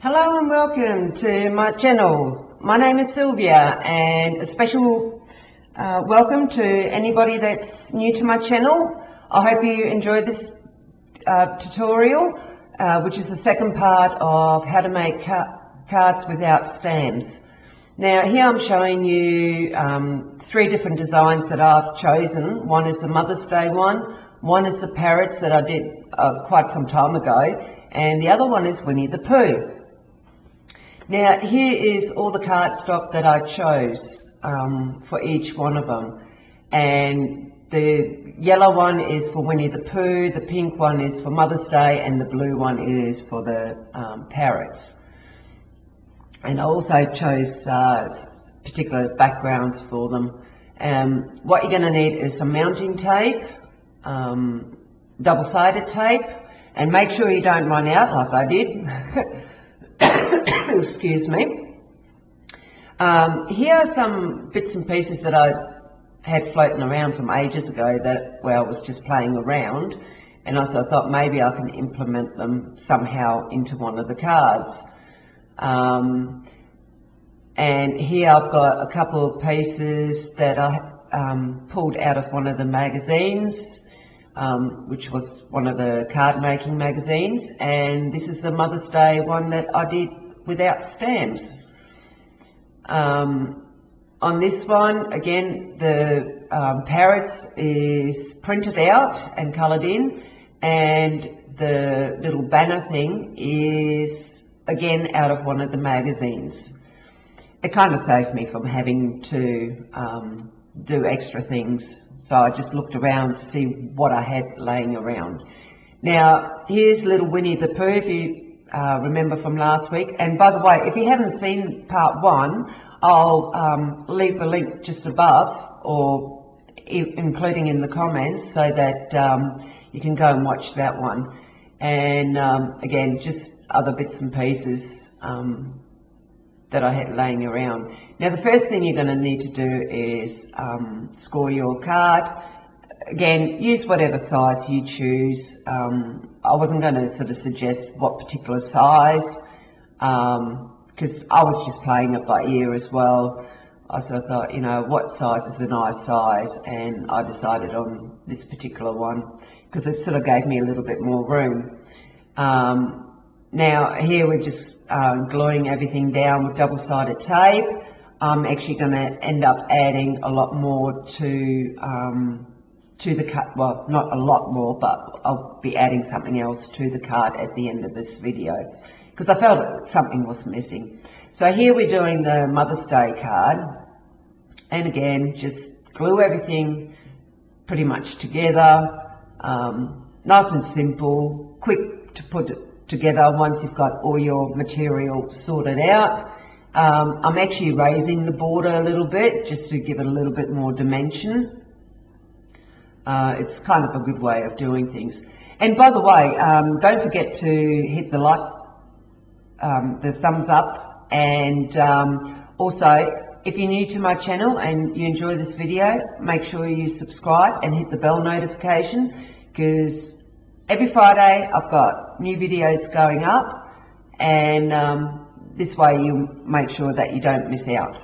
Hello and welcome to my channel. My name is Sylvia, and a special welcome to anybody that's new to my channel. I hope you enjoy this tutorial, which is the second part of how to make cards without stamps. Now here I'm showing you three different designs that I've chosen. One is the Mother's Day one is the parrots that I did quite some time ago, and the other one is Winnie the Pooh. Now here is all the cardstock that I chose for each one of them, and the yellow one is for Winnie the Pooh, the pink one is for Mother's Day, and the blue one is for the parrots. And I also chose particular backgrounds for them. What you're going to need is some mounting tape, double-sided tape, and make sure you don't run out like I did. Excuse me. Here are some bits and pieces that I had floating around from ages ago that, well, I was just playing around, and also I thought maybe I can implement them somehow into one of the cards. And here I've got a couple of pieces that I pulled out of one of the magazines, which was one of the card making magazines, and this is the Mother's Day one that I did without stamps. On this one, again, the parrots is printed out and coloured in, and the little banner thing is again out of one of the magazines. It kind of saved me from having to do extra things, so I just looked around to see what I had laying around. Now here's little Winnie the Pooh, if you remember from last week. And by the way, if you haven't seen part one, I'll leave a link just above, or including in the comments, so that you can go and watch that one. And again, just other bits and pieces that I had laying around. Now the first thing you're going to need to do is score your card. Again, use whatever size you choose. I wasn't going to sort of suggest what particular size, because I was just playing it by ear as well. I sort of thought, you know, what size is a nice size, and I decided on this particular one because it sort of gave me a little bit more room. Now here we're just gluing everything down with double-sided tape. I'm actually going to end up adding a lot more to the card. Well, not a lot more, but I'll be adding something else to the card at the end of this video, because I felt that something was missing. So here we're doing the Mother's Day card, and again, just glue everything pretty much together. Nice and simple, quick to put it together once you've got all your material sorted out. I'm actually raising the border a little bit just to give it a little bit more dimension. It's kind of a good way of doing things. And by the way, don't forget to hit the like, the thumbs up, and also if you're new to my channel and you enjoy this video, make sure you subscribe and hit the bell notification, because every Friday I've got new videos going up, and this way you make sure that you don't miss out.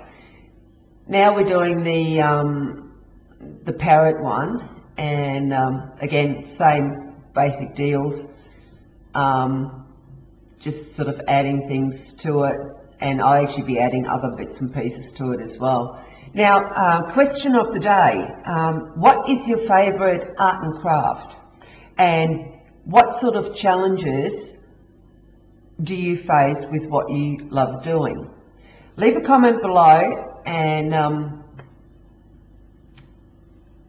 Now we're doing the parrot one, and again, same basic deals, just sort of adding things to it, and I'll actually be adding other bits and pieces to it as well. Now, question of the day, what is your favourite art and craft, and what sort of challenges do you face with what you love doing? Leave a comment below, and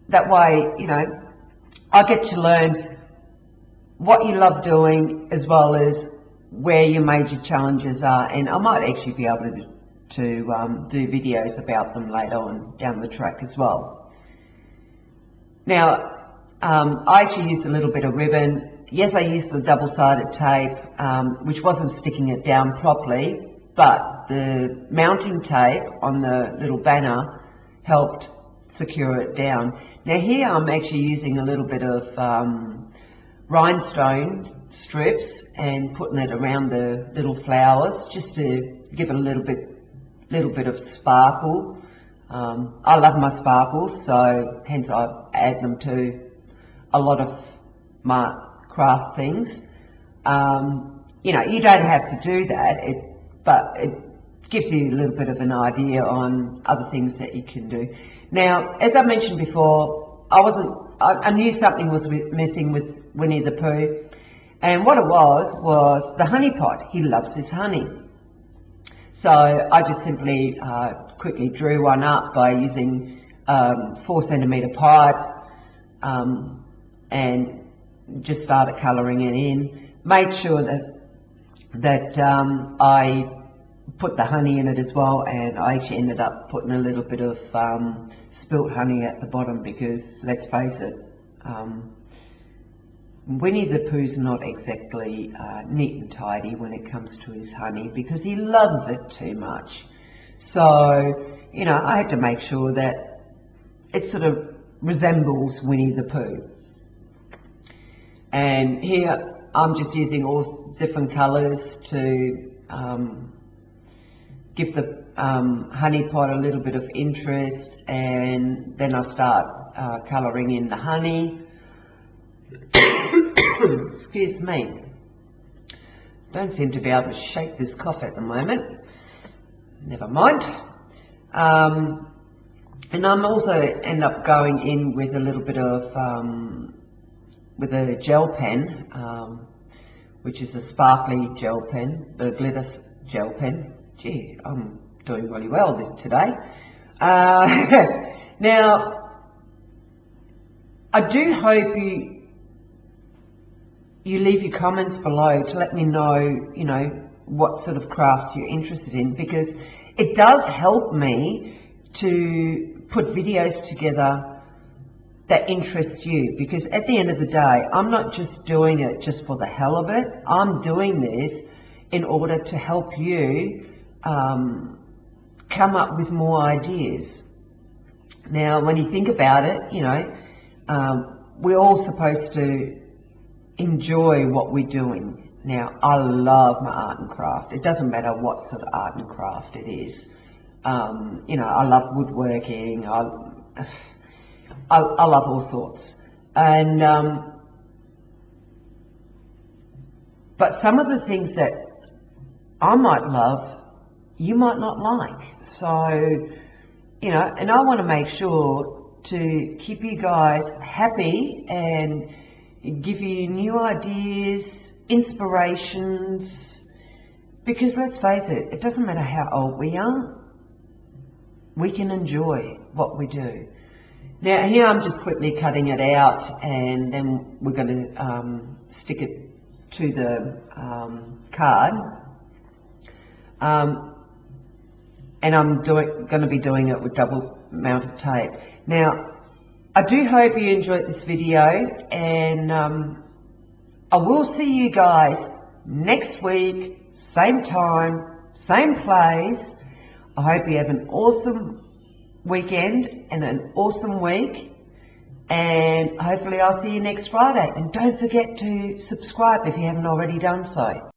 that way, you know, I get to learn what you love doing as well as where your major challenges are, and I might actually be able to do videos about them later on down the track as well. Now, I actually used a little bit of ribbon. Yes, I used the double-sided tape, which wasn't sticking it down properly, but the mounting tape on the little banner helped secure it down. Now here I'm actually using a little bit of rhinestone strips and putting it around the little flowers just to give it a little bit of sparkle. I love my sparkles, so hence I add them to a lot of my craft things. You know, you don't have to do that, but it gives you a little bit of an idea on other things that you can do. Now, as I mentioned before, I knew something was missing with Winnie the Pooh, and what it was the honey pot. He loves his honey. So I just simply quickly drew one up by using 4-centimetre pipe and just started colouring it in. Made sure that I put the honey in it as well, and I actually ended up putting a little bit of spilt honey at the bottom because, let's face it, Winnie the Pooh's not exactly neat and tidy when it comes to his honey because he loves it too much. So, you know, I had to make sure that it sort of resembles Winnie the Pooh. And here I'm just using all different colours to give the honey pot a little bit of interest, and then I'll start colouring in the honey. Excuse me. Don't seem to be able to shake this cough at the moment. Never mind. And I'm also end up going in with a little bit of with a gel pen, which is a sparkly gel pen, the glitter gel pen. Gee, I'm doing really well today. Now, I do hope you leave your comments below to let me know, you know, what sort of crafts you're interested in, because it does help me to put videos together that interest you, because at the end of the day, I'm not just doing it just for the hell of it. I'm doing this in order to help you come up with more ideas. Now, when you think about it, you know, we're all supposed to enjoy what we're doing. Now, I love my art and craft. It doesn't matter what sort of art and craft it is. You know, I love woodworking. I love all sorts. And but some of the things that I might love, you might not like. So, you know, and I want to make sure to keep you guys happy and give you new ideas, inspirations, because let's face it, it doesn't matter how old we are, we can enjoy what we do. Now here I'm just quickly cutting it out, and then we're going to stick it to the card, and I'm going to be doing it with double mounted tape. Now, I do hope you enjoyed this video, and I will see you guys next week, same time, same place. I hope you have an awesome weekend and an awesome week, and hopefully I'll see you next Friday. And don't forget to subscribe if you haven't already done so.